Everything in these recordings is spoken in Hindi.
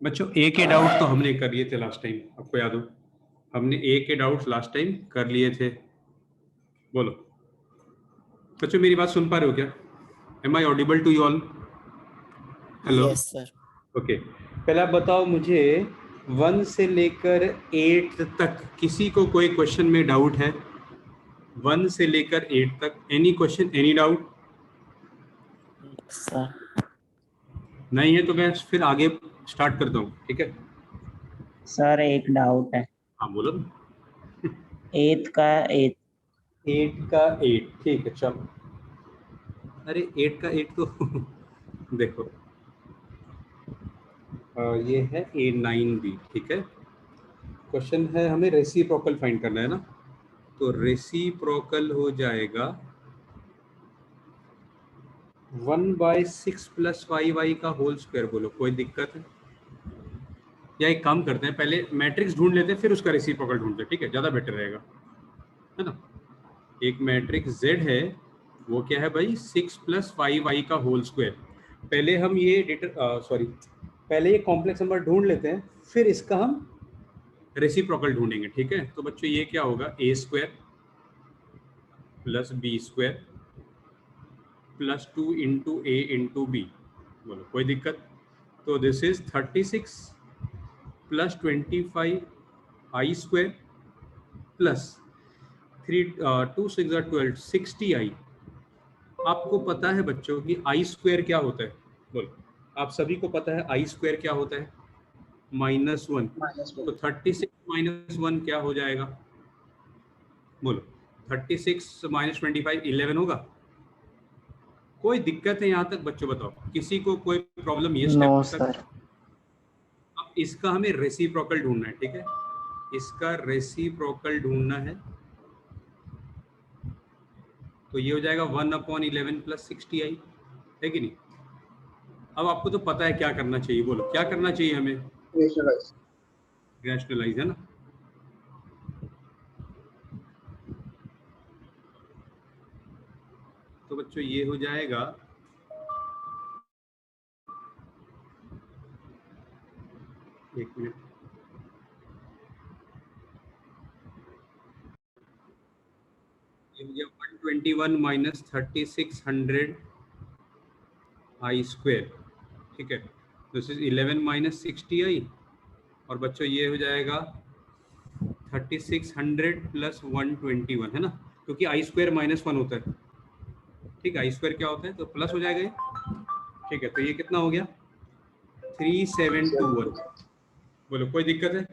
बच्चों ए के डाउट तो हमने कर लिए थे लास्ट टाइम, आपको याद हो? हमने ए के डाउट्स लास्ट टाइम कर लिए थे। बोलो बच्चों, मेरी बात सुन पा रहे हो क्या? Am I audible to you all? Hello. Yes sir. Okay, पहले आप बताओ मुझे 1 से लेकर 8 तक किसी को कोई क्वेश्चन में डाउट है? 1 से लेकर 8 तक any question, any doubt? Sir नहीं है तो मैं फिर आगे स्टार्ट करता हूँ, ठीक है? सर एक डाउट है। हाँ बोलो। 8 का 8। 8 का 8, ठीक है चलो। अरे 8 का 8 तो देखो, ये है A9B, ठीक है? क्वेश्चन है हमें रेसिप्रोकल फाइंड करना है ना, तो रेसिप्रोकल हो जाएगा 1/6 + 5y का होल स्क्वायर। बोलो कोई दिक्कत है? या एक काम करते हैं, पहले मैट्रिक्स ढूंढ लेते हैं फिर उसका रेसिप्रोकल ढूंढते हैं, ठीक है? ज़्यादा बेटर रहेगा, है ना? एक मैट्रिक्स Z है, वो क्या है भाई? 6 + 5y का होल स्क्वायर। पहले हम ये पहले ये कॉम्प्लेक्स नंबर ढूंढ लेते हैं, फिर इसका हम रेसिप्रोकल ढूंढेंगे, ठीक है? तो बच्चों ये क्या होगा? A² + B² + 2 × A × B। बोलो कोई दिक्कत? तो this is 36 + 25 I² plus 2 6 12 60 I। आपको पता है बच्चों कि I² क्या होता है? बोलो, आप सभी को पता है I² क्या होता है? -1। तो 36 - 1 क्या हो जाएगा? बोलो, 36 - 25 11 होगा? कोई दिक्कत है यहाँ तक बच्चों? बताओ, किसी को कोई प्रॉब्लम ये नो स्टेप तक? सर। अब इसका हमें रेसिप्रोकल ढूंढना है, ठीक है? इसका रेसिप्रोकल ढूंढना है, तो ये हो जाएगा 1/11 + 60 I, है कि नहीं? अब आपको तो पता है क्या करना चाहिए। बोलो क्या करना चाहिए हमें? रैशनलाइज, है ना? तो बच्चों ये हो जाएगा, एक मिनट, ये हो गया 121 - 3600 I², ठीक है? This is 11 - 60 I। और बच्चों ये हो जाएगा 3600 + 121, है ना? क्योंकि I² -1 होता है, ठीक है? I² क्या होता है? तो प्लस हो जाएगा ये, ठीक है? तो ये कितना हो गया? 3721। बोलो कोई दिक्कत है?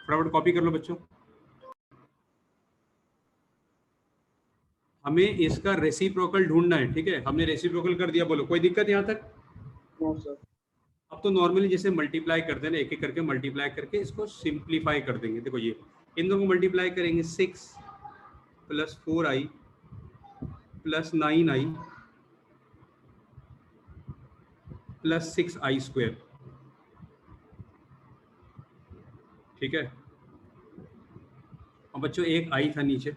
फटाफट कॉपी कर लो बच्चों। हमें इसका रेसिप्रोकल ढूंढना है, ठीक है? हमने रेसिप्रोकल कर दिया। बोलो कोई दिक्कत यहाँ तक? No sir. अब तो नॉर्मली जैसे मल्टीप्लाई करते हैं ना, एक एक करके मल्टीप्लाई करके इसको सिंप्लीफाई कर देंगे। देखो ये इन दोनों को मल्टीप्लाई करेंगे, 6 + 4I + 9I + 6I², ठीक है? अब बच्चों एक I था नीचे,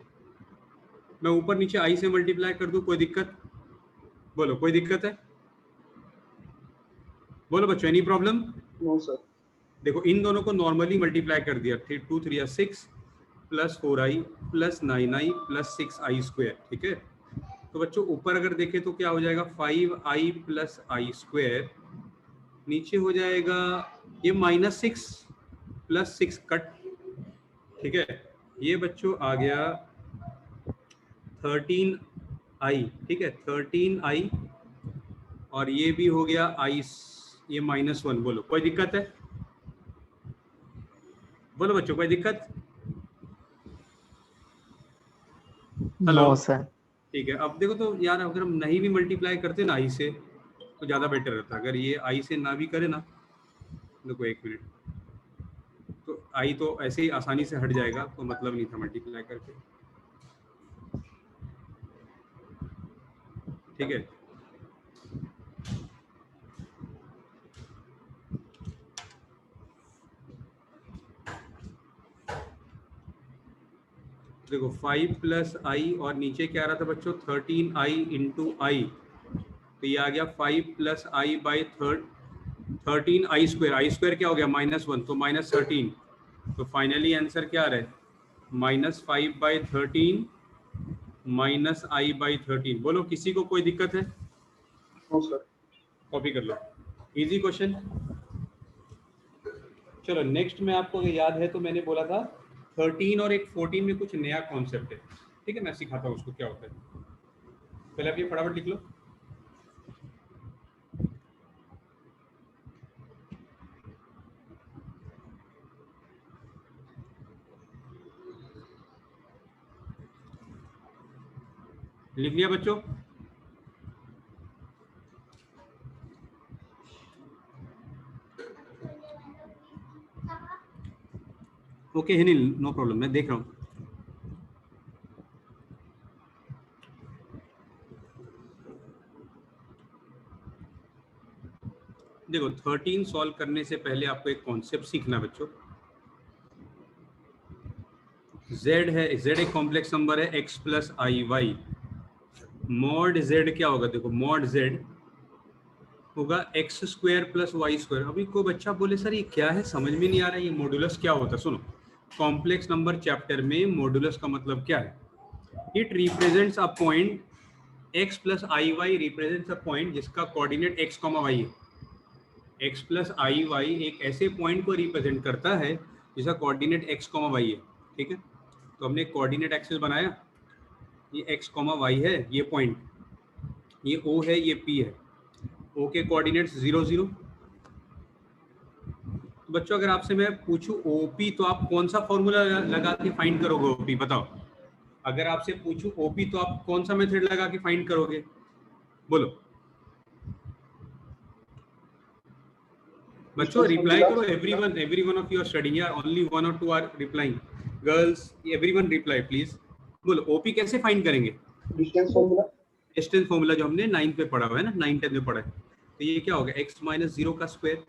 मैं ऊपर नीचे I से मल्टीप्लाई कर दूं, कोई दिक्कत? बोलो कोई दिक्कत है? बोलो बच्चों, एनी प्रॉब्लम? No sir. देखो इन दोनों को नॉर्मली मल्टीप्लाई कर दिया, 2 3 6 + 4I + 9I + 6I², ठीक है? तो बच्चों ऊपर अगर देखें तो क्या हो जाएगा? 5I + I², नीचे हो जाएगा ये -6 + 6 कट, ठीक है? ये बच्चों आ गया 13I, ठीक है? 13I, और ये भी हो गया I, ये -1। बोलो कोई दिक्कत है? बोलो बच्चों कोई दिक्कत? Hello, no sir. ठीक है? अब देखो तो यार, अगर हम नहीं भी मल्टीप्लाई करते ना I से तो ज़्यादा बेटर रहता। अगर ये I से ना भी करे ना, देखो एक मिनट, तो I तो ऐसे ही आसानी से हट जाएगा, तो मतलब नहीं था मल्टीप्लाई करके, ठीक है? देखो 5 + I और नीचे क्या आ रहा था बच्चों? 13I × I, तो ये आ गया 5 + I/3 13 आई स्क्वायर क्या हो गया -1, तो -13। तो फाइनली आंसर क्या आ रहा है -5/13 -i/13। बोलो किसी को कोई दिक्कत है? No sir. कॉपी कर लो, इजी क्वेश्चन। चलो नेक्स्ट में आपको अगर याद है तो मैंने बोला था 13 और एक 14 में कुछ नया कॉन्सेप्ट है, ठीक है, मैं सिखाता हूँ उसको क्या होता है। पहले आप ये फटाफट लिख लो। लिख लिया बच्चों? ओके है नहीं, नो प्रॉब्लम, मैं देख रहा हूँ। देखो 13 सॉल्व करने से पहले आपको एक कॉन्सेप्ट सीखना है बच्चों। z है, z एक कॉम्प्लेक्स नंबर है x plus i y. Mod z क्या होगा? देखो मॉड z होगा x square plus y square. अभी कोई बच्चा बोले सर ये क्या है, समझ में नहीं आ रहा है, ये मॉडुलस क्या होता है? सुनो, कॉम्प्लेक्स नंबर चैप्टर में मॉडुलस का मतलब क्या है? It represents a point x plus i y represents a point जिसका कोऑर्डिनेट x कॉमा वाई है। x प्लस आई वाई एक ऐसे पॉइंट को रिप्रेजेंट करता है जिसका कोऑर्डिनेट x कॉमा वाई है, ठीक है। तो हमने कोऑर्डिनेट एक्सिस बनाया, ये x कॉमा वाई है, ये पॉइंट, ये O है, ये P है। O के कोऑर्डिनेट्स 0 0। तो बच्चों अगर आपसे मैं पूछूं OP तो आप कौन सा फॉर्मूला लगा के फाइंड करोगे OP? बताओ। अगर आपसे पूछूं OP तो आप कौन सा मेथड लगा के फाइंड करोगे? बोलो बच्चों, रिप्लाई करो। Everyone of you are studying यार, ओनली 1 और 2 are replying. Girls everyone reply please. बोलो OP कैसे फाइंड करेंगे? Distance formula. डिस्टेंस फॉर्मूला जो हमने 9th में पढ़ा हुआ है ना, 9 10 में पढ़ा है। तो ये क्या होगा? x माइनस 0 का स्क्वायर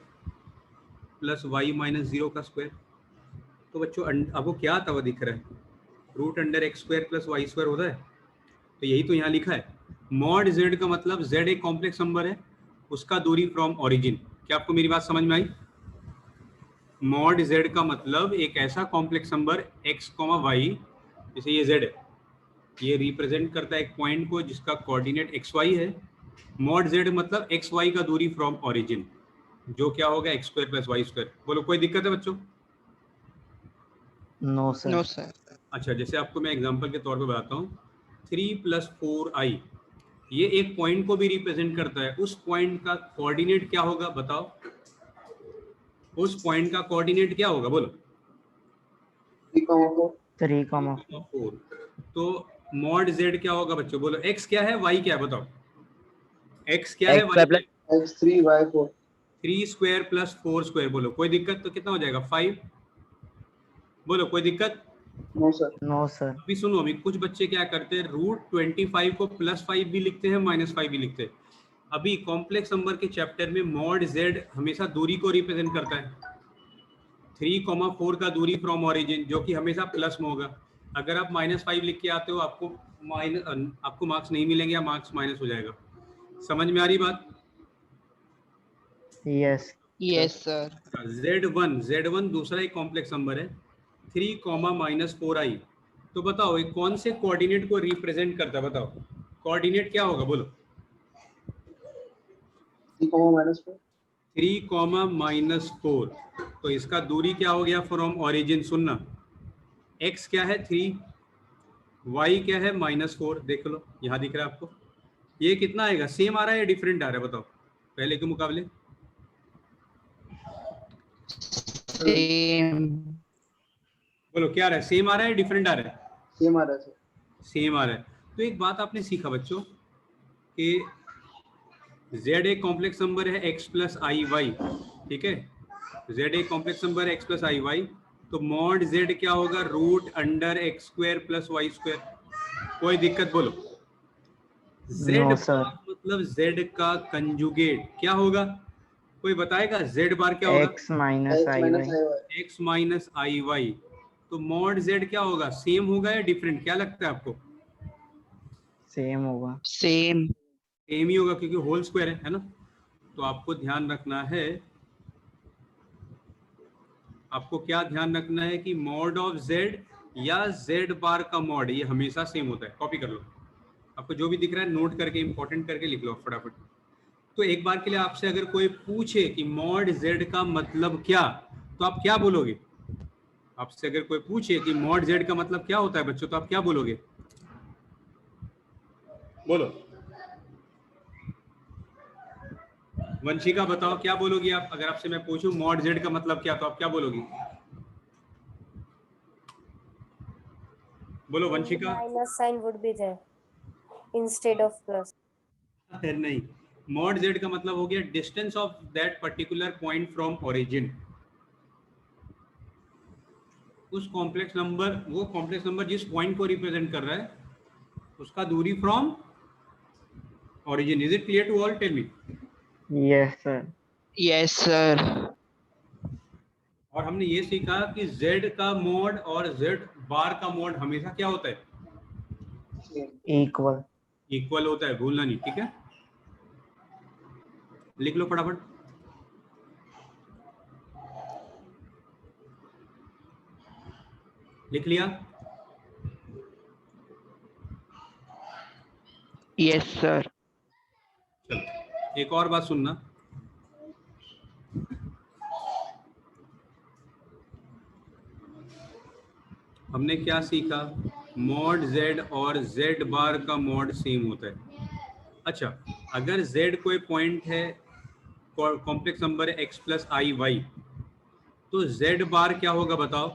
प्लस y माइनस 0 का स्क्वायर। तो बच्चों आपको क्या आता हुआ दिख रहा है? Root under x square plus y square होता है। तो यही तो यहाँ लिखा है। मॉड z का मतलब z एक कॉम्प्लेक्स नंबर है, उसका दूरी फ्रॉम ओरिजिन। क्या आपको मेरी बात समझ में आई? मॉड z का मतलब एक ऐसा complex number x comma y, जैसे ये z है, ये रिप्रेजेंट करता है एक पॉइंट को जिसका कोऑर्डिनेट एक्स वाई है। मॉड z मतलब एक्स वाई का दूरी फ्रॉम ओरिजिन, जो क्या होगा x square plus y square. बोलो कोई दिक्कत है बच्चों? No sir. No sir. अच्छा, जैसे आपको मैं एग्जांपल के तौर पे बताता हूँ, 3 + 4i ये एक पॉइंट को भी रिप्रेजेंट करता है। उस पॉइंट का कोऑर्डिनेट क्या होगा बताओ? उस पॉइंट का कोऑर्डिनेट क्या होगा? बोलो 3,4। 4। तो मॉड z क्या होगा बच्चों? बोलो x क्या है, y क्या है? बताओ x क्या है, y क्या है? x3y4। 3 square plus 4 square. बोलो कोई दिक्कत? तो कितना हो जाएगा 5। बोलो कोई दिक्कत? No sir. No sir. अभी सुनो, अभी कुछ बच्चे क्या करते हैं, √25 को +5 भी लिखते हैं, -5 भी लिखते हैं। अभी कॉम्प्लेक्स नंबर के चैप्टर में मॉड z हमेशा दूरी को रिप्रेजेंट करता है। 3,4 का दूरी फ्रॉम ओरिजिन, जो कि हमेशा प्लस में होगा। अगर आप -5 लिख के आते हो आपको मार्क्स नहीं मिलेंगे या मार्क्स माइनस हो जाएगा। समझ में आ रही बात? यस। Yes sir. Z1 दूसरा एक कॉम्प्लेक्स नंबर है, 3, -4i। तो बताओ ये कौन से कोऑर्डिनेट को रिप्रेजेंट करता है? बताओ कोऑर्डिनेट क्या होगा? बोलो 3,-4। 3, -4। तो इसका दूरी क्या हो गया फ्रॉम ओरिजिन? सुनना, x क्या है 3, y क्या है -4। देख लो यहाँ दिख रहा है आपको। ये कितना आएगा? सेम आ रहा है या डिफरेंट आ रहा है? बताओ पहले के मुकाबले। सेम। बोलो क्या आ रहा है? सेम आ रहा है, डिफरेंट आ रहा है? सेम आ रहा है सर। सेम आ रहा है। तो एक बात आपने सीखा बच्चों कि z एक कॉम्प्लेक्स नंबर है x प्लस आई वाई, ठीक है। z एक कॉम्प्लेक्स नंबर है x प्लस आई वाई, तो मॉड z क्या होगा? √x square plus y square. कोई दिक्कत? बोलो z नो बार सर। मतलब z का कंजुगेट क्या होगा? कोई बताएगा z बार क्या होगा? x minus i y. x minus i y. तो मॉड z क्या होगा? सेम होगा या डिफरेंट? क्या लगता है आपको? सेम होगा। सेम। सेम ही होगा क्योंकि होल स्क्वायर है ना। तो आपको ध्यान रखना है आपको क्या ध्यान रखना है कि मॉड ऑफ जेड या जेड बार का मॉड ये हमेशा सेम होता है। कॉपी कर लो, आपको जो भी दिख रहा है नोट करके इंपॉर्टेंट करके लिख लो फटाफट। तो एक बार के लिए आपसे अगर कोई पूछे कि मॉड जेड का मतलब क्या, तो आप क्या बोलोगे? आपसे अगर कोई पूछे कि मॉड जेड का मतलब क्या होता है बच्चों, तो आप क्या बोलोगे? बोलो, वंशिका बताओ क्या बोलोगी आप? अगर आपसे मैं पूछूं मॉड जेड का मतलब क्या, तो आप क्या बोलोगी? बोलो वंशिका। minus sign would be there instead of plus. नहीं, मॉड जेड का मतलब हो गया distance of that particular point from origin. उस कॉम्प्लेक्स नंबर, वो कॉम्प्लेक्स नंबर जिस पॉइंट को रिप्रेजेंट कर रहा है, उसका दूरी फ्रॉम ओरिजिन। Is it clear to all? Tell me. Yes, sir. Yes, sir. और हमने ये सीखा कि z का मॉड और z बार का मॉड हमेशा क्या होता है? Same. Equal. इक्वल होता है, भूलना नहीं, ठीक है? लिख लो फटाफट। लिख लिया? Yes, sir. चलो एक और बात सुनना। हमने क्या सीखा? मॉड z और z बार का मॉड सेम होता है। अच्छा, अगर z कोई पॉइंट है, कॉम्प्लेक्स नंबर है x प्लस आई वाई, तो z बार क्या होगा बताओ?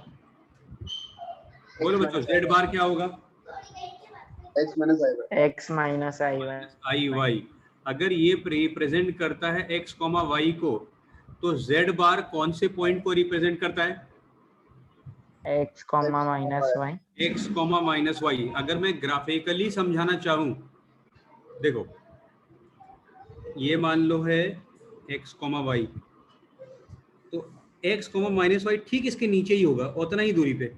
बोलो बच्चों, z बार क्या होगा? X minus I by. X minus I1. I y. अगर ये रिप्रेजेंट करता है x कॉमा वाई को, तो z बार कौन से पॉइंट को रिप्रेजेंट करता है? X comma minus Y. x comma minus y. अगर मैं ग्राफिकली समझाना चाहूं, देखो ये मान लो है x कॉमा वाई, तो x कॉमा माइनस वाई ठीक इसके नीचे ही होगा, उतना ही दूरी पे।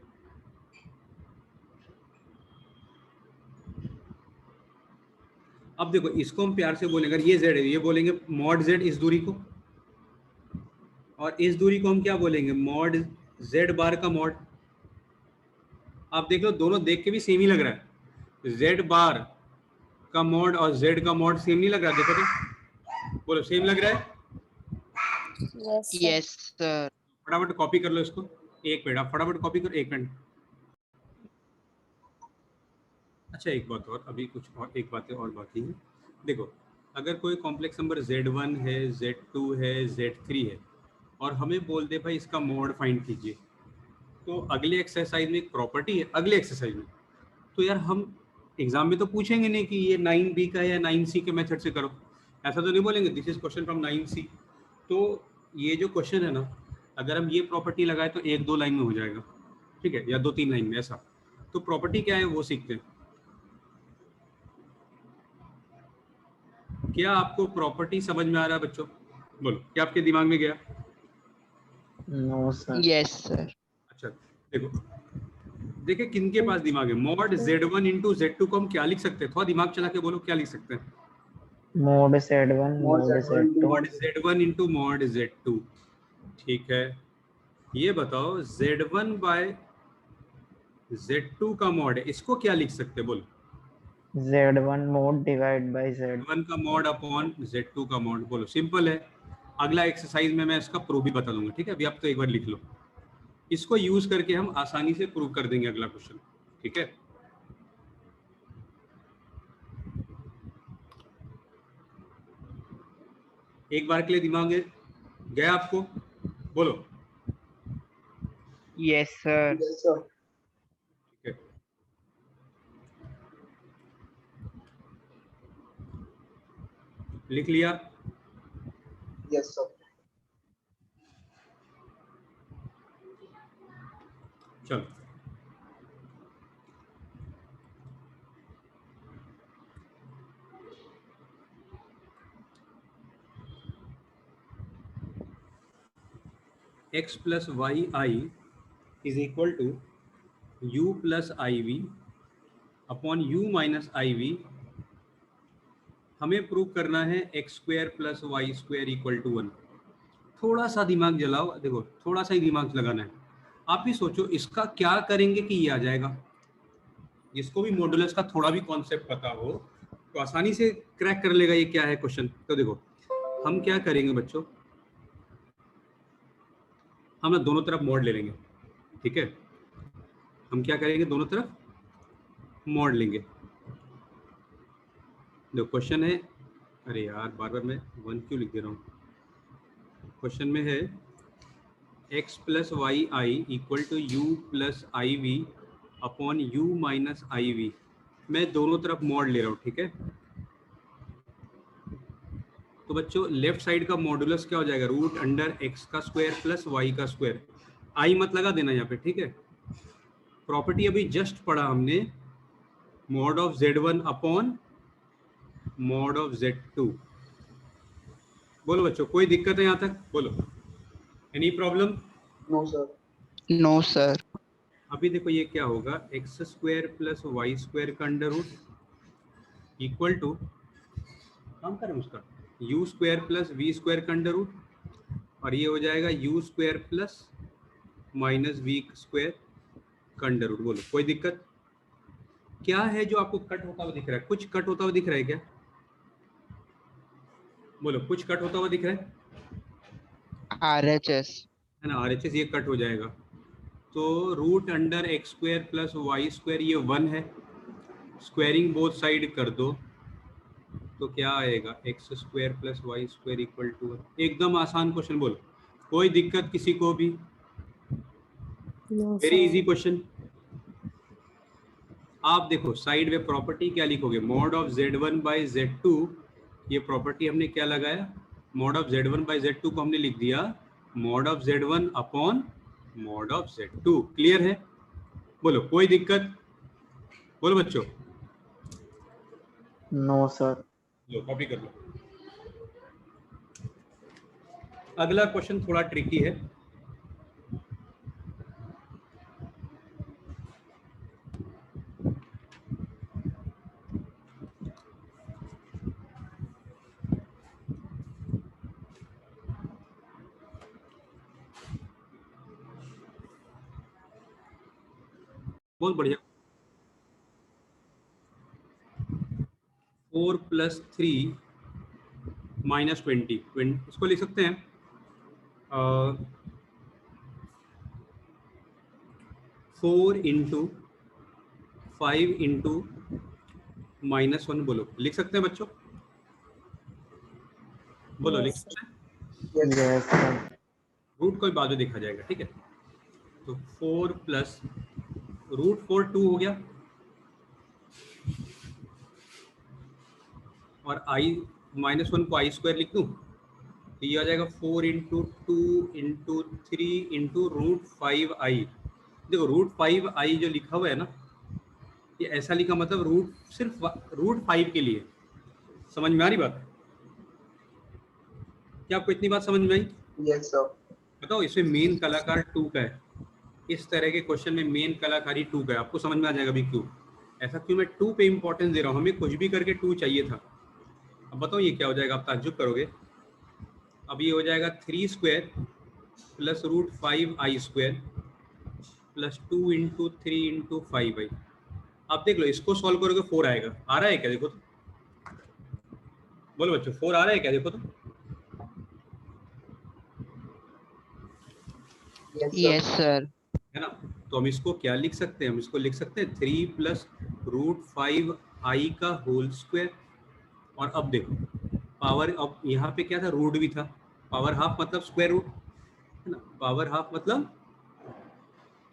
अब देखो इसको हम प्यार से बोलेंगे, अगर ये z है, ये बोलेंगे मॉड z इस दूरी को, और इस दूरी को हम क्या बोलेंगे? मॉड z बार का मॉड। आप देख लो, दोनों देख के भी सेम ही लग रहा है। z बार का मॉड और z का मॉड सेम नहीं लग रहा? देखो तो, बोलो सेम लग रहा है? Yes, sir. Yes, sir. फटाफट कॉपी कर लो इसको। एक मिनट, आप फटाफट कॉपी करो, एक मिनट। अच्छा एक बात और, अभी कुछ और एक बात और बाकी है। देखो, अगर कोई कॉम्प्लेक्स नंबर z1 है, z2 है, z3 है, और हमें बोल दे भाई इसका मॉड फाइंड कीजिए, तो अगले एक्सरसाइज में एक प्रॉपर्टी है, अगले एक्सरसाइज में, तो यार हम एग्जाम में तो पूछेंगे नहीं कि ये 9b का या 9c के मेथड से करो, ऐसा तो नहीं बोलेंगे this is question from 9c। तो ये जो क्वेश्चन है ना, अगर हम ये प्रॉपर्टी लगाए तो 1-2 लाइन में हो जाएगा, ठीक है, या 2-3 लाइन में, ऐसा। तो प्रॉपर्टी क्या है वो सीखते हैं। क्या आपको प्रॉपर्टी समझ में आ रहा है बच्चों? बोलो, क्या आपके दिमाग में गया? No, sir. Yes, sir. अच्छा देखो, देखिए किनके पास दिमाग है। मॉड z1 इंटू z2 को हम क्या लिख सकते हैं? थोड़ा दिमाग चला के बोलो, क्या लिख सकते हैं? Mod Z1, Mod mod Z1, Z2. Mod z1 into mod z2, ठीक है। ये बताओ z1 बाय z2 का मॉड है, इसको क्या लिख सकते हैं? बोलो, Z1 mod divided by Z. z1 का मॉड अपॉन z2 का मॉड। बोलो, सिंपल है। अगला एक्सरसाइज में मैं इसका प्रूफ भी बता दूंगा, ठीक है? अभी आप तो एक बार लिख लो, इसको यूज करके हम आसानी से प्रूव कर देंगे अगला क्वेश्चन, ठीक है? एक बार के लिए दिमाग गया आपको? बोलो। Yes, sir. Yes, sir. ठीक है, लिख लिया? Yes, sir. चलो x plus y i is equal to u plus i v upon u minus i v. हमें प्रूव करना है x square plus y square equal to 1। थोड़ा सा दिमाग जलाओ, देखो थोड़ा सा ही दिमाग लगाना है। आप ही सोचो इसका क्या करेंगे कि ये आ जाएगा। जिसको भी मॉडुलस का थोड़ा भी कॉन्सेप्ट पता हो तो आसानी से क्रैक कर लेगा ये क्या है क्वेश्चन। तो देखो हम क्या करेंगे बच्चों, हम ना दोनों तरफ मॉड ले लेंगे, ठीक है। हम क्या करेंगे, दोनों तरफ मॉड लेंगे। जो क्वेश्चन है, अरे यार बार बार मैं 1 क्यों लिख दे रहा हूँ। क्वेश्चन में है x plus y i equal to u plus i v upon u minus i v. मैं दोनों तरफ मॉड ले रहा हूँ, ठीक है। तो बच्चों लेफ्ट साइड का मॉडुलस क्या हो जाएगा, रूट अंडर एक्स का स्क्वायर प्लस वाई का स्क्वायर। आई मत लगा देना यहाँ पे, ठीक है। प्रॉपर्टी अभी जस्ट पढ़ा हमने, mod of z1 upon mod of z2। बोलो बच्चों कोई दिक्कत है यहाँ तक, बोलो any problem? No sir. No sir. अभी देखो ये क्या होगा, x square plus y square का अंडर रूट इक्वल टू, काम करें उसका, u square plus v square का अंडर रूट, और ये हो जाएगा u square plus minus v square का अंडर रूट। बोलो कोई दिक्कत? क्या है जो आपको कट होता हुआ दिख रहा है, कुछ कट होता हुआ दिख रहा है क्या? बोलो कुछ कट होता हुआ दिख रहा है? RHS है ना, RHS ये कट हो जाएगा। तो root under x square plus y square ये 1 है, स्क्वायरिंग बोथ साइड कर दो तो क्या आएगा, x square plus y square equal to. एकदम आसान क्वेश्चन, बोलो कोई दिक्कत किसी को भी? No, very sir. Easy question. आप देखो साइड में प्रॉपर्टी क्या लिखोगे, mod of z1 by z2। ये प्रॉपर्टी हमने क्या लगाया, mod of z1 by z2 को हमने लिख दिया mod of z1 upon mod of z2। Clear है? बोलो कोई दिक्कत? बोलो बच्चों। No sir. लो कॉपी कर लो। अगला क्वेश्चन थोड़ा ट्रिकी है। बहुत बढ़िया। 4 प्लस 3 माइनस 20, इसको लिख सकते हैं 4 इंटू 5 इंटू -1। बोलो लिख सकते हैं बच्चों? बोलो लिख Yes, सकते हैं? Yes sir. रूट को बाद में देखा जाएगा, ठीक है। तो 4 प्लस रूट 4 2 हो गया, और आई -1 को आई स्क्वायर लिख दूं तो ये आ जाएगा 4 इंटू 2 इंटू 3 इंटू रूट 5 आई। देखो रूट 5 आई जो लिखा हुआ है ना, ये ऐसा लिखा मतलब रूट सिर्फ रूट 5 के लिए। समझ में आ रही बात? क्या आपको इतनी बात समझ में आई? Yes sir. बताओ इसमें मेन कलाकार 2 का है। इस तरह के क्वेश्चन में मेन कलाकारी 2 का है। आपको समझ में आ जाएगा भी क्यों ऐसा, क्यों मैं 2 पे इंपॉर्टेंस दे रहा हूँ। हमें कुछ भी करके 2 चाहिए था। अब बताओ ये क्या हो जाएगा, आप ताज्जुब करोगे। अब ये हो जाएगा 3 स्क्वायर प्लस रूट 5 आई स्क्वायर प्लस 2 इंटू 3 इंटू 5 आई। आप देख लो इसको सॉल्व करोगे 4 आएगा। आ रहा है क्या देखो तो? बोलो बच्चों 4 आ रहा है क्या देखो तो? Yes sir. है ना। तो हम इसको क्या लिख सकते हैं, हम इसको लिख सकते हैं 3 प्लस रूट 5 आई का होल स्क्वायर। और अब देखो पावर, अब यहाँ पे क्या था, रूट भी था। पावर हाफ मतलब स्क्वायर रूट, है ना। पावर हाफ मतलब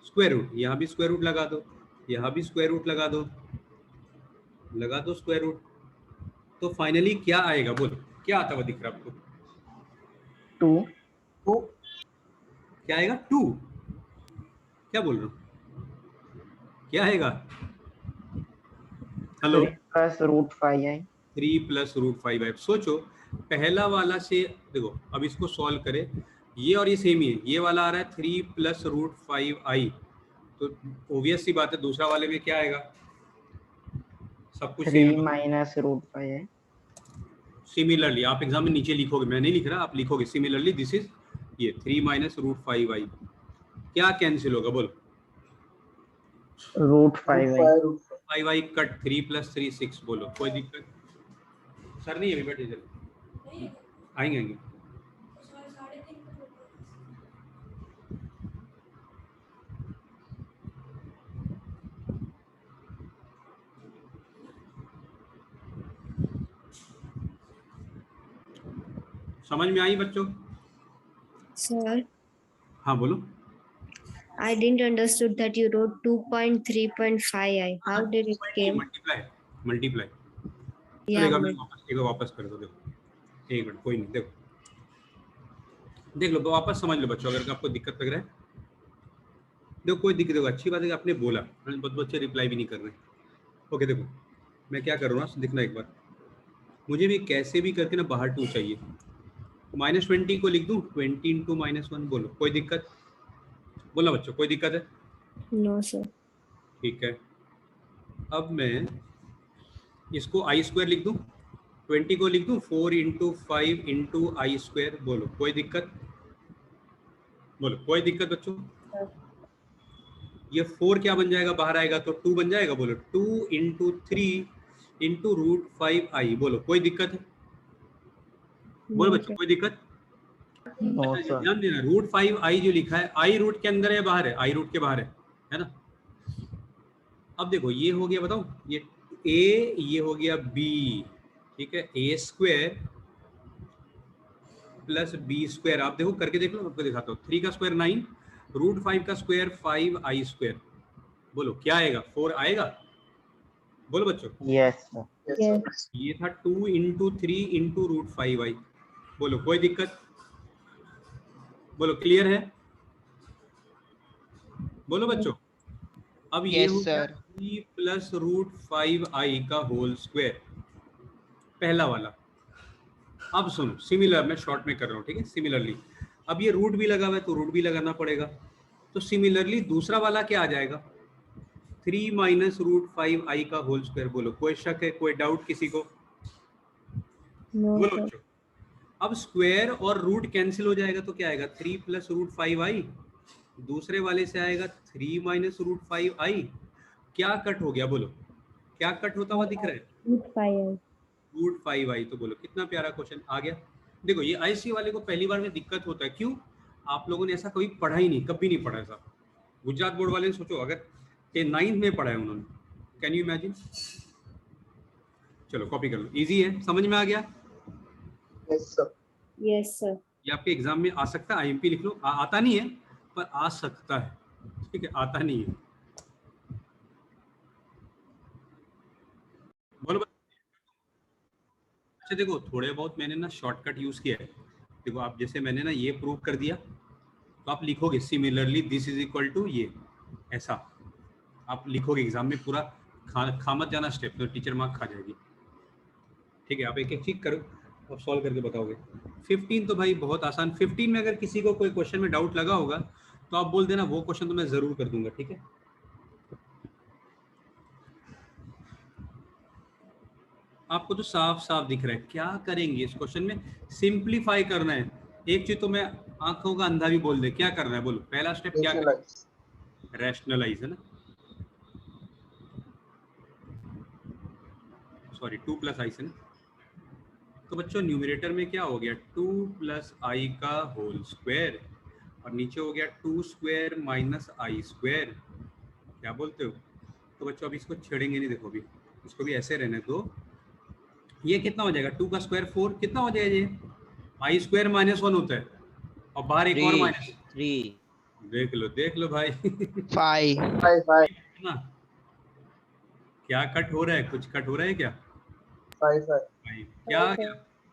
स्क्वायर रूट। यहाँ भी स्क्वायर रूट लगा दो, यहाँ भी स्क्वायर रूट लगा दो, लगा दो स्क्वायर रूट। तो फाइनली क्या आएगा, बोलो क्या आता हुआ दिख रहा है आपको? 2। क्या आएगा? 2। क्या बोल रहा हूँ, क्या आएगा? हेलो, 3 प्लस रूट 5 आई। 3 प्लस रूट 5 आई। सोचो पहला वाला से देखो, अब इसको सॉल्व करें, ये और ये सेम ही है। ये वाला आ रहा है 3 प्लस रूट 5 आई, तो ओबियस सी बात है दूसरा वाले में क्या आएगा, सब कुछ 3 माइनस रूट 5 आई। सिमिलरली। आप एग्जाम में नीचे लिखोगे, मैं नहीं लिख रहा, आप लिखोगे सिमिलरली दिस इज ये 3 माइनस रूट 5i क्या कैंसिल होगा बोलो? Root 5i। Root 5i cut 3 plus 3 6 बोलो कोई दिक्कत? सर नहीं अभी बैठे चलो आएंगे आएंगे। समझ में आई बच्चों? Sir, हाँ बोलो। I didn't understood that you wrote 2.3.5i. How did it came? Multiply तो Yeah, एक बार वापस कर दो। देखो एक मिनट कोई नहीं, देखो देख लो वापस समझ लो बच्चों, अगर आपको दिक्कत लग रहा है देखो कोई दिक्कत होगा, अच्छी बात है कि आपने बोला, बहुत बच्चे रिप्लाई भी नहीं कर रहे। ओके देखो मैं क्या कर रहा हूँ देखना एक बार, मुझे भी कैसे भी करके ना बाहर 2 चाहिए। -20 को लिख दूँ 20 इंटू -1 बोलो कोई दिक्कत? बोला बच्चों कोई दिक्कत है? no, sir. ठीक है अब मैं इसको आई स्क्वायर लिख दूँ, 20 को लिख दूँ 4 इंटू 5 इंटू आई स्क्वायर बोलो कोई दिक्कत? बोलो कोई दिक्कत बच्चों? ये 4 क्या बन जाएगा बाहर आएगा तो 2 बन जाएगा बोलो 2 इंटू 3 इंटू रूट 5i बोलो कोई दिक्कत है? बोलो No, बच्चों sir. कोई दिक्कत? नो अच्छा सर। ध्यान देना रूट 5i जो लिखा है आई रूट के अंदर है बाहर है? आई रूट के बाहर है ना? अब देखो ये हो गया बताओ ये a ये हो गया b, ठीक है a square plus B square, आप देखो करके देख लो आपको दिखाता हूँ। 3 का स्क्वायर 9 रूट 5 का स्क्वायर 5i स्क्वायर बोलो क्या आएगा? 4 आएगा बोलो बच्चों? Yes sir. Yes. ये था 2 इंटू 3 इंटू रूट 5i बोलो कोई दिक्कत? बोलो क्लियर है? बोलो बच्चों अब ये यस हो गया सर। 3 प्लस रूट 5i का होल स्क्वायर पहला वाला। अब सुनो सिमिलर मैं शॉर्ट में कर रहा हूँ, ठीक है सिमिलरली अब ये रूट भी लगा हुआ है तो रूट भी लगाना पड़ेगा, तो सिमिलरली दूसरा वाला क्या आ जाएगा? 3 माइनस रूट 5i का होल स्क्वायर बोलो कोई शक है कोई डाउट किसी को? No, बोलो sir. बच्चों अब स्क्वायर और रूट कैंसिल हो जाएगा तो क्या आएगा? 3 प्लस रूट 5i, दूसरे वाले से आएगा 3 माइनस रूट 5i। क्या कट हो गया बोलो? क्या कट होता हुआ दिख रहा है? Root 5i. रूट 5i तो बोलो कितना प्यारा क्वेश्चन आ गया। देखो ये आईसी वाले को पहली बार में दिक्कत होता है, क्यों? आप लोगों ने ऐसा कभी पढ़ा ही नहीं, कभी नहीं पढ़ा ऐसा। गुजरात बोर्ड वाले ने सोचो अगर 9th में पढ़ा है उन्होंने, कैन यू इमेजिन? चलो कॉपी कर लो, इजी है, समझ में आ गया? Yes sir. Yes, sir. ये आपके एग्जाम में आ सकता है, आईएमपी लिख लो, आता नहीं है पर आ सकता है, ठीक है आता नहीं है। बोलो अच्छा देखो थोड़े बहुत मैंने ना शॉर्टकट यूज किया है। देखो आप जैसे मैंने ना ये प्रूव कर दिया तो आप लिखोगे similarly this is equal to ये, ऐसा आप लिखोगे एग्जाम में पूरा खा मत जाना स्टेप, तो टीचर मार्क खा जाएगी। ठीक है आप एक एक चीज करो आप सॉल्व करके बताओगे। 15 तो भाई बहुत आसान, 15 में अगर किसी को कोई क्वेश्चन में डाउट लगा होगा तो आप बोल देना, वो क्वेश्चन तो मैं जरूर कर दूंगा, ठीक है? आपको तो साफ साफ दिख रहा है क्या करेंगे इस क्वेश्चन में, सिंप्लीफाई करना है। एक चीज तो मैं आंखों का अंधा भी बोल दे, क्या करना है बोलो? पहला स्टेप क्या करना है? रैशनलाइज है ना, सॉरी 2 प्लस आई से ना, तो बच्चों न्यूमरेटर में क्या हो गया 2 प्लस आई का होल स्क्वायर और नीचे हो गया 2 स्क्वायर माइनस आई स्क्वायर, क्या बोलते हो? तो बच्चों अभी इसको छेड़ेंगे नहीं, देखो अभी इसको भी ऐसे रहने दो। ये कितना हो जाएगा 2 का स्क्वायर 4, कितना हो जाएगा ये? आई स्क्वायर -1 होता है और बाहर एक और माइनस, 3 देख लो भाई 5 ना क्या कट हो रहा है, कुछ कट हो रहा है क्या? 5 भाई क्या क्या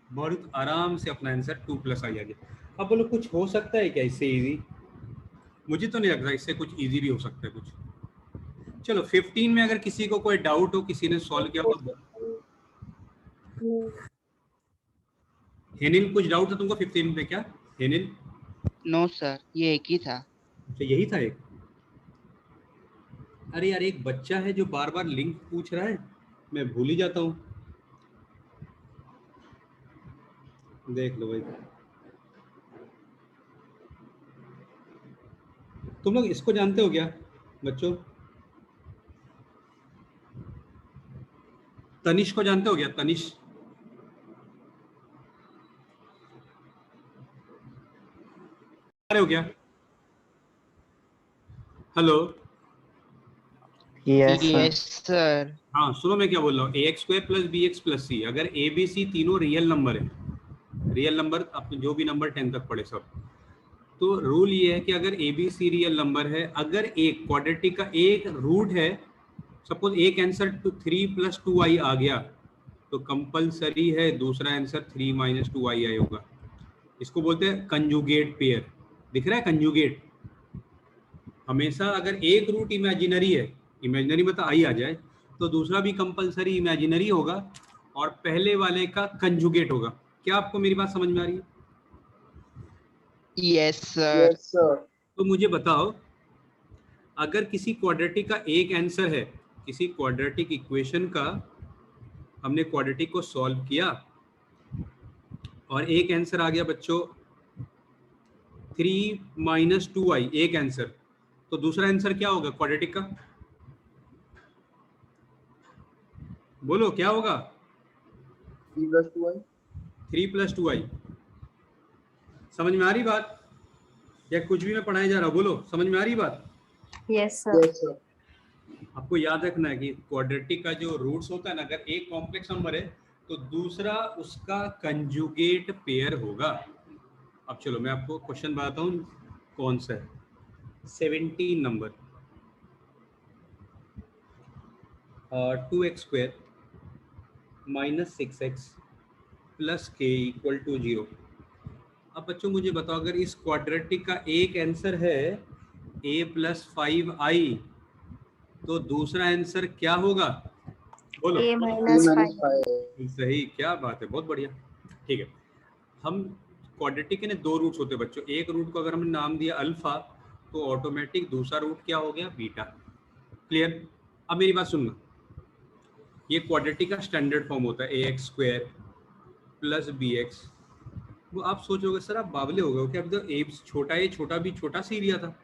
बहुत आराम से अपना आंसर 2 प्लस आई आ गया। अब बोलो कुछ हो सकता है क्या इससे इजी? मुझे तो नहीं लगता इससे कुछ इजी भी हो सकता है कुछ। चलो 15 में अगर किसी को कोई डाउट हो, किसी ने सॉल्व किया हो, हेनिल कुछ डाउट था तुमको 15 में क्या हेनिल? नो सर ये एक ही था। अच्छा यही था एक? अरे यार एक बच्चा है जो बार बार लिंक पूछ रहा है, मैं भूल ही जाता हूँ। देख लो भाई तुम लोग इसको जानते हो क्या बच्चों? तनिष को जानते हो क्या? तनिष हो क्या? Hello. Yes, sir. Yes, sir. हाँ सुनो मैं क्या बोल रहा हूँ, A X square plus B X plus C, अगर ए बी सी तीनों रियल नंबर है, रियल नंबर आपने जो भी नंबर 10 तक पढ़े सब, तो रूल ये है कि अगर A B c real number है, अगर एक क्वाड्रेटिक का एक रूट है, सपोज एक आंसर 3 + 2i आ गया, तो कंपलसरी है दूसरा आंसर 3 - 2i होगा। इसको बोलते हैं कंजुगेट पेयर। दिख रहा है कंजुगेट? हमेशा अगर एक रूट इमेजिनरी है, इमेजिनरी मतलब आई आ जाए, तो दूसरा भी कंपलसरी इमेजिनरी होगा और पहले वाले का कंजुगेट होगा। क्या आपको मेरी बात समझ में आ रही है? Yes, sir. Yes, sir. तो मुझे बताओ, अगर किसी क्वाड्रेटिक का एक आंसर है, किसी क्वाड्रेटिक इक्वेशन का हमने क्वाड्रेटिक को सॉल्व किया और एक आंसर आ गया बच्चों 3 - 2i, एक आंसर, तो दूसरा आंसर क्या होगा क्वाड्रेटिक का? बोलो क्या होगा? 3 + 2i. 3 + 2i। समझ में आ रही बात या कुछ भी मैं पढ़ाया जा रहा हूँ? बोलो समझ में आ रही बात? Yes, sir. Yes, sir. आपको याद रखना है कि क्वाड्रेटिक का जो रूट्स होता है ना, अगर एक कॉम्प्लेक्स नंबर है तो दूसरा उसका कंजुगेट पेयर होगा। अब चलो मैं आपको क्वेश्चन बताता हूँ कौन सा है। 17 नंबर, 2x² - 6x + k = 0। अब बच्चों मुझे बताओ, अगर इस क्वाड्रेटिक का एक आंसर है a + 5i, तो दूसरा आंसर क्या होगा? बोलो। A A minus minus 5. 5. सही, क्या बात है, बहुत बढ़िया। ठीक है, हम क्वाड्रेटिक के ना दो रूट्स होते हैं बच्चों। एक रूट को अगर हमने नाम दिया अल्फा, तो ऑटोमेटिक दूसरा रूट क्या हो गया? बीटा। क्लियर? अब मेरी बात सुनना, ये क्वाड्रेटिक का स्टैंडर्ड फॉर्म होता है ax² + bx। वो आप सोचोगे सर आप बावले हो गए हो क्या, अभी तो ए छोटा ए छोटा भी छोटा सी लिया था,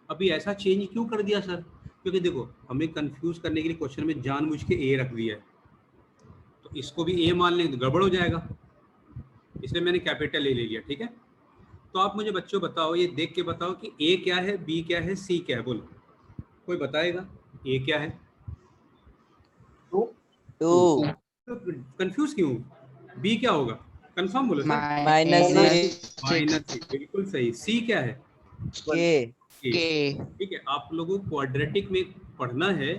अभी ऐसा चेंज क्यों कर दिया सर? क्योंकि देखो हमें कंफ्यूज करने के लिए क्वेश्चन में जानबूझ के ए रख दिया है, तो इसको भी ए मान लेंगे तो गड़बड़ हो जाएगा, इसलिए मैंने कैपिटल ए ले लिया। ठीक है, तो आप मुझे बच्चों बताओ, ये देख के बताओ कि ए क्या है, बी क्या है, सी क्या है? बोलो, कोई बताएगा? ए क्या है? 2. 2 कंफ्यूज क्यों? बी क्या होगा? कंफर्म बोलो सर। minus -6। बिल्कुल सही। सी क्या है? k K. ठीक है, आप लोगों को क्वाड्रेटिक में पढ़ना है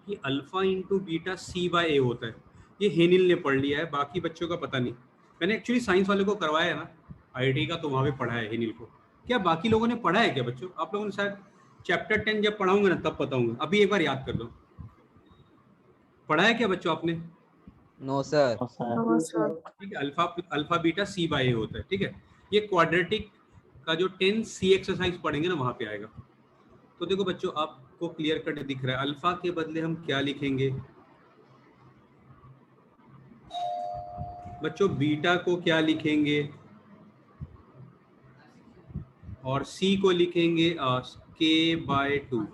कि अल्फा इंटू बीटा c/a होता है। ये हेनिल ने पढ़ लिया है, बाकी बच्चों का पता नहीं। मैंने एक्चुअली साइंस वाले को करवाया है ना आईआईटी का, तो वहाँ पे पढ़ा है हेनिल को। क्या बाकी लोगों ने पढ़ा है क्या बच्चों? आप लोगों ने शायद चैप्टर 10 जब पढ़ाऊंगा ना तब बताऊंगा, अभी एक बार याद कर लो। पढ़ा है क्या बच्चों आपने? no sir No, sir. ठीक है, अल्फा बीटा c/a होता है। ठीक है, ये क्वाड्रेटिक का जो 10c एक्सरसाइज पढ़ेंगे ना वहाँ पे आएगा। तो देखो बच्चों, आपको क्लियर कट दिख रहा है, अल्फा के बदले हम क्या लिखेंगे बच्चों? बीटा को क्या लिखेंगे? और सी को लिखेंगे k/2।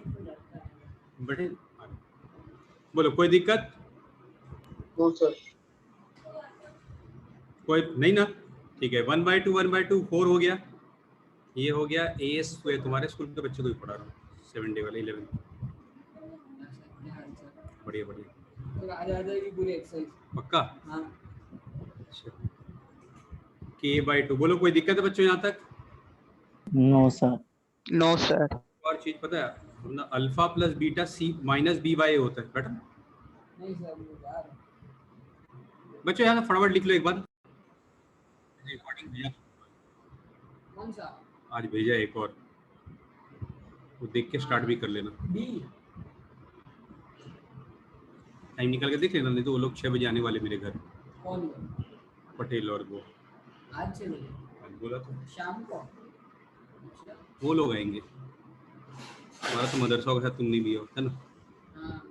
बड़े बोलो, कोई दिक्कत? No, sir. कोई नहीं ना? ठीक है, 1/2 1/2 4 हो गया। ये हो गया a²। तुम्हारे स्कूल के बच्चे को भी पढ़ा रहा हूँ, 7 डे वाले 11। बढ़िया बढ़िया, तो आज आ जाएगी पूरी एक्सरसाइज। पक्का? हाँ। अच्छा, k/2। बोलो, कोई दिक्कत है बच्चों यहाँ तक? no sir No, sir. और चीज पता है, अपना alpha plus beta c minus b/a होता है बेटा। नहीं सर, मुझे यार बच्चों यहाँ फटाफट लिख लो एक बार। रिकॉर्डिंग भेजा कौन सा? आज, भेजा एक और, वो देख के स्टार्ट भी कर लेना। बी। टाइम निकाल के देख लेना, नहीं तो वो लोग 6 बजे आने वाले मेरे घर, कौन लोग? पटेल और वो आज चले बोला तो शाम को। वो लोग आएंगे। हमारा तो मदरसा का तुम नहीं भी हो, है ना? हाँ,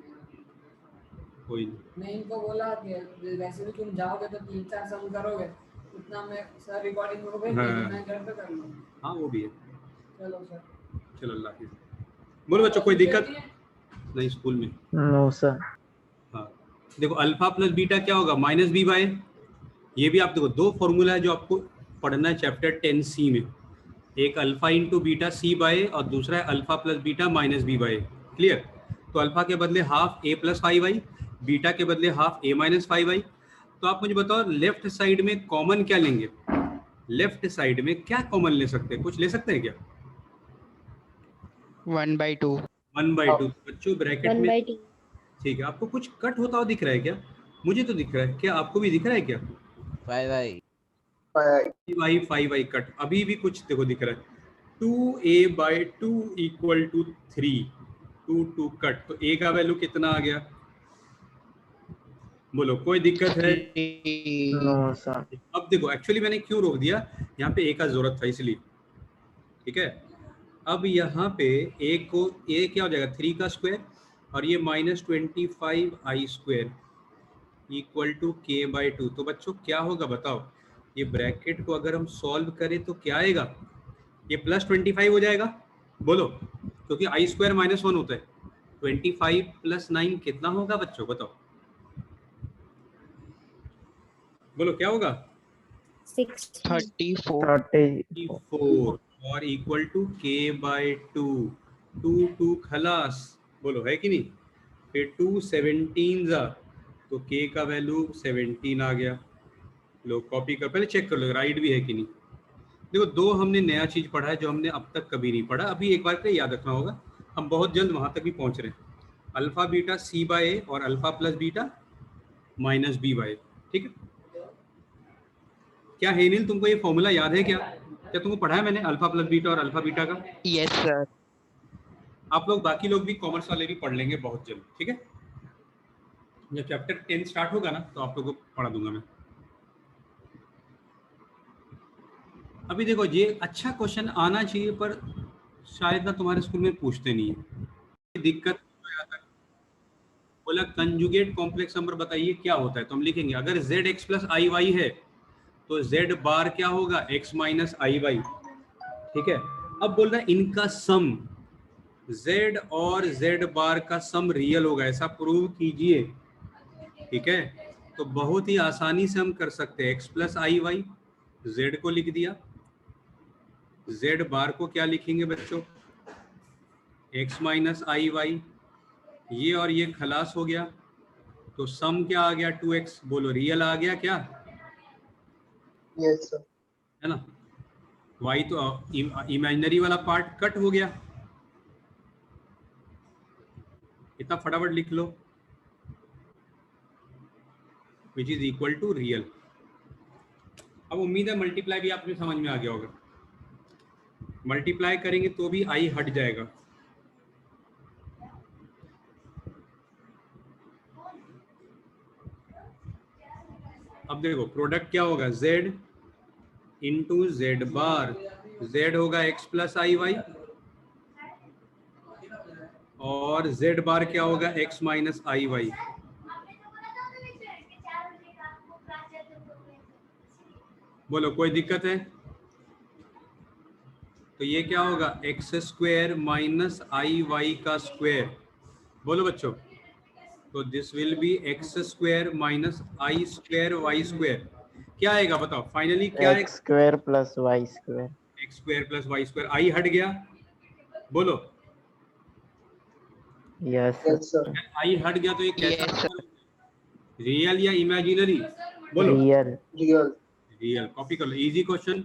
कोई नहीं। मैं इनको बोला कि वैसे भी तुम जाओगे तो 3-4 सम करोगे, उतना मैं सर रिकॉर्डिंग को भेज हाँ। देंगे, मैं घर पे कर लूँगा। हाँ वो भी है। चलो सर। चलो अल्लाह हाफिज़। बोलो बच्चों, कोई दिक्कत नहीं स्कूल में? No sir. हाँ, देखो अल्फा प्लस बीटा क्या होगा, माइनस बी बाय, ये भी आप देखो दो फॉर्मूला है जो आपको पढ़ना है चैप्टर 10C में, एक alpha into beta c by और दूसरा है alpha plus beta minus b by. Clear? तो अल्फा के बदले हाफ ए प्लस 5i, बीटा के बदले हाफ ए माइनस 5i। तो आप मुझे बताओ लेफ्ट साइड में कॉमन क्या लेंगे? लेफ्ट साइड में क्या कॉमन ले सकते हैं? कुछ ले सकते हैं क्या? 1/2। 1/2। बच्चों ब्रैकेट 1 में, by 2. ठीक है। आपको कुछ कट होता हुआ दिख रहा है क्या? मुझे तो दिख रहा है, क्या आपको भी दिख रहा है क्या? 5i. 5i. 5i कट अभी भी कुछ देखो दिख रहा है। 2a/2 इक्वल टू 3, 2 कट, तो a का वैल्यू कितना आ गया? बोलो, कोई दिक्कत है? No sir. अब देखो एक्चुअली मैंने क्यों रोक दिया, यहाँ पे a का जरूरत था इसलिए, ठीक है। अब यहाँ पे a को, a क्या हो जाएगा 3 का स्क्वायर और ये -25i² इक्वल टू k/2। तो बच्चों क्या होगा बताओ, ये ब्रैकेट को अगर हम सॉल्व करें तो क्या आएगा? ये +25 हो जाएगा। बोलो, क्योंकि i² -1 होता है। 25 + 9 कितना होगा बच्चों बताओ? बोलो क्या होगा? 6. 34। 34. और इक्वल टू k/2, 2 खलास। बोलो है कि नहीं? फिर 2 17 तो k का वैल्यू 17 आ गया। लो कॉपी कर, पहले चेक कर लो राइट भी है कि नहीं। देखो दो हमने नया चीज पढ़ा है जो हमने अब तक कभी नहीं पढ़ा, अभी एक बार के लिए याद रखना होगा, हम बहुत जल्द वहां तक भी पहुंच रहे हैं। अल्फा बीटा c/a और alpha plus beta minus b/a, ठीक है। क्या हेनिल तुमको ये फॉर्मूला याद है क्या? क्या तुमको पढ़ा है मैंने अल्फा प्लस बीटा और अल्फा बीटा का? Yes sir. आप लोग बाकी लोग भी कॉमर्स वाले भी पढ़ लेंगे बहुत जल्द, ठीक है। जब चैप्टर 10 स्टार्ट होगा ना तो आप लोगों को पढ़ा दूंगा मैं। अभी देखो ये अच्छा क्वेश्चन आना चाहिए पर शायद ना तुम्हारे स्कूल में पूछते नहीं है, दिक्कत बोला कंजुगेट कॉम्प्लेक्स नंबर बताइए क्या होता है, तो हम लिखेंगे अगर zx + iy है तो z बार क्या होगा, x - iy, ठीक है। अब बोल रहा है इनका सम, z और z बार का सम रियल होगा, ऐसा प्रूव कीजिए, ठीक है। तो बहुत ही आसानी से हम कर सकते हैं, x + iy, z को लिख दिया, z बार को क्या लिखेंगे बच्चों, x - iy, ये और ये खलास हो गया, तो सम क्या आ गया 2x। बोलो रियल आ गया क्या, Yes, sir. है ना। y तो इमेजिनरी वाला पार्ट कट हो गया, इतना फटाफट लिख लो, which is equal to real. अब उम्मीद है मल्टीप्लाई भी आपको समझ में आ गया होगा, मल्टीप्लाई करेंगे तो भी i हट जाएगा। अब देखो प्रोडक्ट क्या होगा, z इंटू z बार, z होगा x + iy और z बार क्या होगा x - iy। बोलो कोई दिक्कत है? तो ये क्या होगा x² - iy का स्क्वायर। बोलो बच्चों, तो this will be x² - i² y²। क्या आएगा बताओ फाइनली क्या है? x square plus y square. x² + y², i हट गया। बोलो Yes Yes, sir. sir. i हट गया तो ये कैसा Yes, sir. रियल या इमेजिनरी? बोलो Real. Real. रियल। कॉपी कर लो, इजी क्वेश्चन।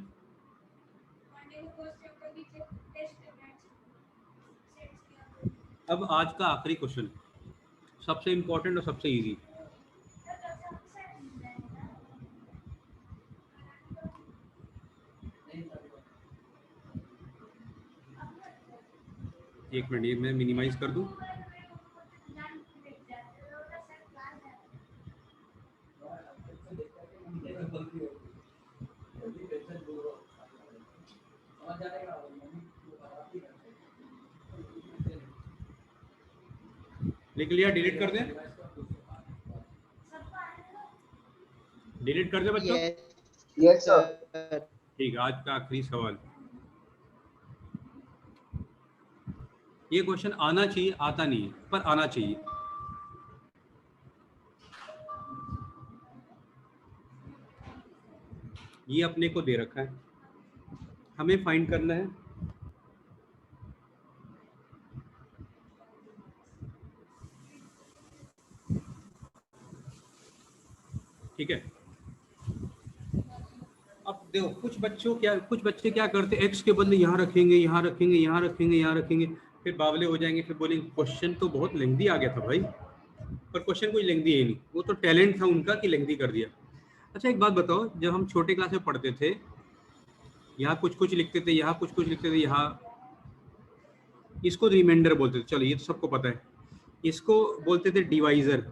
अब आज का आखिरी क्वेश्चन, सबसे इंपॉर्टेंट और सबसे इजी। एक मिनट, ये मैं मिनिमाइज कर दूं। लिख लिया, डिलीट कर दें? डिलीट कर दे बच्चों? Yes, Yes, sir. sir. ठीक है, आज का आखिरी सवाल। ये क्वेश्चन आना चाहिए, आता नहीं है, पर आना चाहिए। ये अपने को दे रखा है, हमें फाइंड करना है ठीक है। अब देखो कुछ बच्चे क्या करते हैं, एक्स के बदले यहाँ रखेंगे, यहाँ रखेंगे, यहाँ रखेंगे, यहाँ रखेंगे, फिर बावले हो जाएंगे, फिर बोलेंगे क्वेश्चन तो बहुत लेंथी आ गया था भाई, पर क्वेश्चन कोई लेंथी है नहीं, वो तो टैलेंट था उनका कि लेंथी कर दिया। अच्छा एक बात बताओ, जब हम छोटे क्लास में पढ़ते थे, यहाँ कुछ कुछ लिखते थे, यहाँ कुछ कुछ लिखते थे, यहाँ इसको रिमाइंडर बोलते थे, चलो ये तो सबको पता है। इसको बोलते थे डिवाइजर।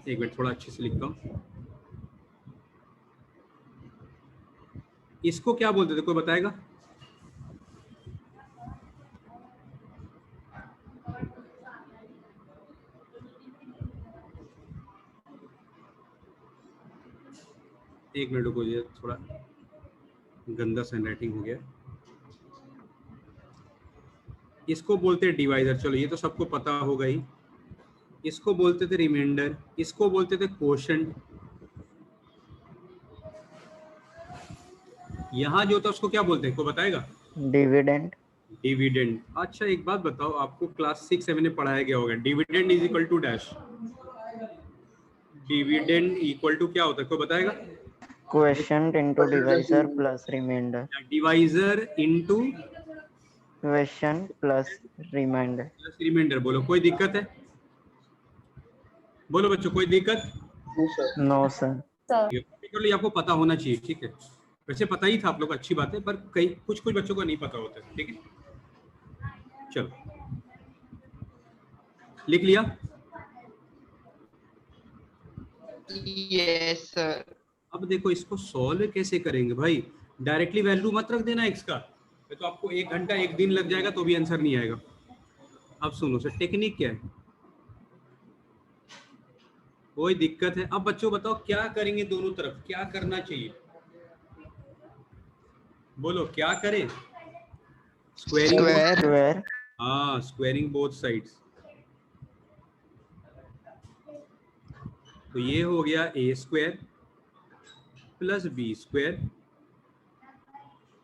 एक मिनट थोड़ा अच्छे से लिखता हूँ। इसको क्या बोलते थे, कोई बताएगा? एक मिनट रुको, ये थोड़ा गंदा हैंडराइटिंग हो गया। इसको बोलते हैं डिवाइजर, चलो ये तो सबको पता होगा ही। इसको बोलते थे रिमाइंडर, इसको बोलते थे कोशेंट। यहाँ जो होता है उसको क्या बोलते हैं, कोई बताएगा? डिविडेंड। डिविडेंड। अच्छा एक बात बताओ, आपको क्लास 6-7 में पढ़ाया गया होगा, dividend is equal to dash. Dividend equal to क्या होता है, कोई बताएगा? Quotient into divisor plus remainder. Divisor into quotient plus remainder. Plus remainder. बोलो कोई दिक्कत है? बोलो बच्चों कोई दिक्कत? No sir. ये आपको पता होना चाहिए, ठीक है। वैसे पता ही था आप लोग, अच्छी बात है, पर कई कुछ बच्चों को नहीं पता होता है, ठीक है। चलो लिख लिया? Yes sir. अब देखो इसको सॉल्व कैसे करेंगे भाई, डायरेक्टली वैल्यू मत रख देना एक्स का, तो आपको 1 घंटा 1 दिन लग जाएगा तो भी आंसर नहीं आएगा। अब सुनो सर, टेक्निक क्या है, कोई दिक्कत है? अब बच्चों बताओ क्या करेंगे, दोनों तरफ क्या करना चाहिए, बोलो क्या करें? स्क्वायर। हाँ, स्क्वायरिंग बोथ साइड्स। तो ये हो गया A square plus B square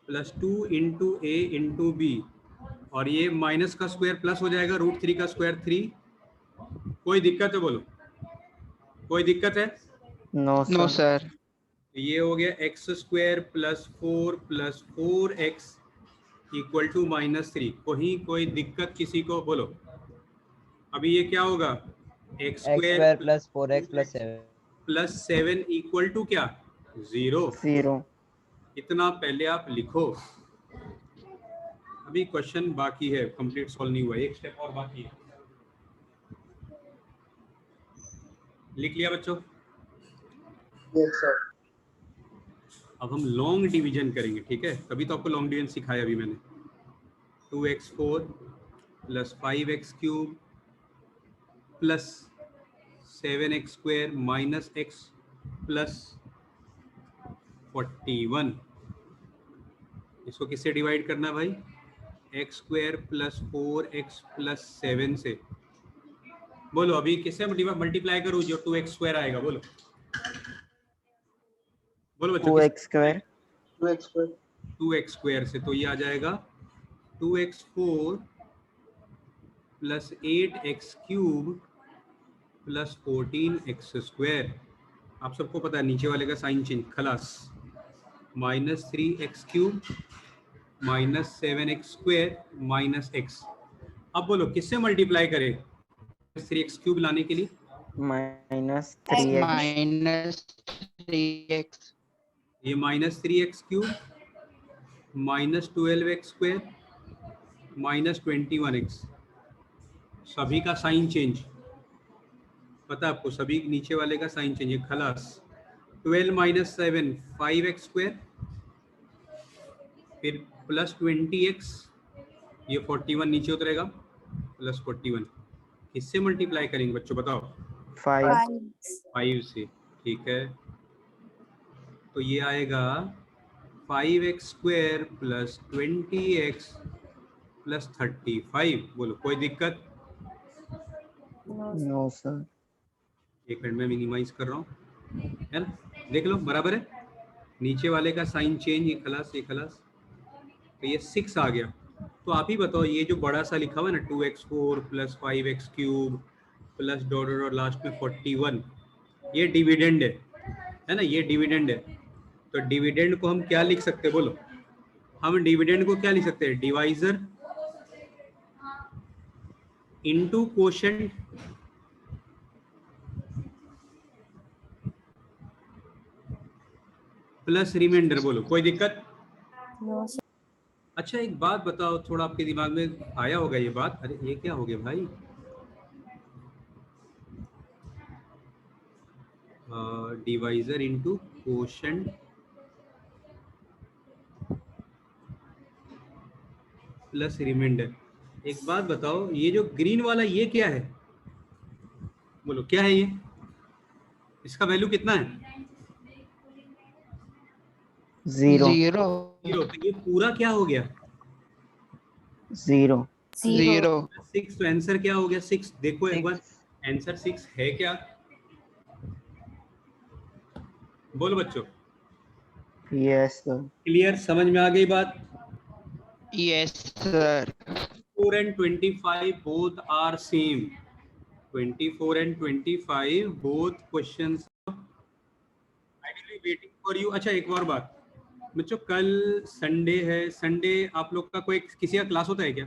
plus 2 into A into B, और ये माइनस का स्क्वायर प्लस हो जाएगा, √3 का स्क्वायर 3। कोई दिक्कत है बोलो, कोई दिक्कत है? No sir. ये हो गया x square plus 4 plus 4x equal to -3। कोई दिक्कत किसी को, बोलो। अभी ये क्या होगा, x square plus 4x plus 7 equal to क्या, 0। इतना पहले आप लिखो, अभी क्वेश्चन बाकी है, कंप्लीट सॉल्व नहीं हुआ, एक स्टेप और बाकी है। लिख लिया बच्चों? Yes sir. अब हम लॉन्ग डिवीजन करेंगे, ठीक है, तभी तो आपको लॉन्ग डिवीजन सिखाया अभी मैंने। 2x4 plus 5x³ plus 7x² minus x plus 41। इसको किससे डिवाइड करना है भाई, x² प्लस 4x प्लस 7 से। बोलो अभी किससे मल्टीप्लाई करूँ जो 2x² आएगा, बोलो बोलो बच्चों। 2x² से तो ये आ जाएगा 2x4 plus 8x³ plus 14x²। आप सबको पता है नीचे वाले का साइन चेंज, खलास। -3x³ minus 7x² minus x। अब बोलो किससे मल्टीप्लाई करें 3x³ लाने के लिए? -3x। ये -3x³ minus 12x² minus 21x। सभी का साइन चेंज पता है आपको, सभी नीचे वाले का साइन चेंज है, खलास। 12 माइनस 7 5x², फिर प्लस 20x, ये 41 नीचे उतरेगा, प्लस 41। किससे मल्टीप्लाई करेंगे बच्चों बताओ? 5 से, ठीक है। तो ये आएगा 5x² प्लस 20x प्लस 35। बोलो कोई दिक्कत? No sir. एक मिनट में मिनिमाइज कर रहा हूँ, है ना? देख लो बराबर है, नीचे वाले का साइन चेंज, ये खलास ये खलास, तो ये 6 आ गया। तो आप ही बताओ, ये जो बड़ा सा लिखा हुआ है ना 2x4 plus 5x cube plus dot और लास्ट में 41, ये डिविडेंड है ना, ये डिविडेंड है। तो डिविडेंड को हम क्या लिख सकते हैं बोलो? हम डिविडेंड को क्या लिख सकते हैं? Divisor into quotient plus remainder. बोलो कोई दिक्कत? अच्छा एक बात बताओ, थोड़ा आपके दिमाग में आया होगा ये बात, अरे ये क्या हो गया भाई? Divisor into quotient plus remainder. एक बात बताओ, ये जो ग्रीन वाला ये क्या है? बोलो क्या है ये? इसका वैल्यू कितना है? 0 0 0। तो ये पूरा क्या हो गया? 0 0 6। तो आंसर क्या हो गया? 6। देखो एक बार, आंसर 6 है क्या? बोलो बच्चों, यस सर। क्लियर? समझ में आ गई बात? yes sir 24 and 25 both are same. 24 and 25 both questions I will be waiting for you. अच्छा एक और बात बच्चों, कल संडे है, संडे आप लोग का कोई किसी का क्लास होता है क्या?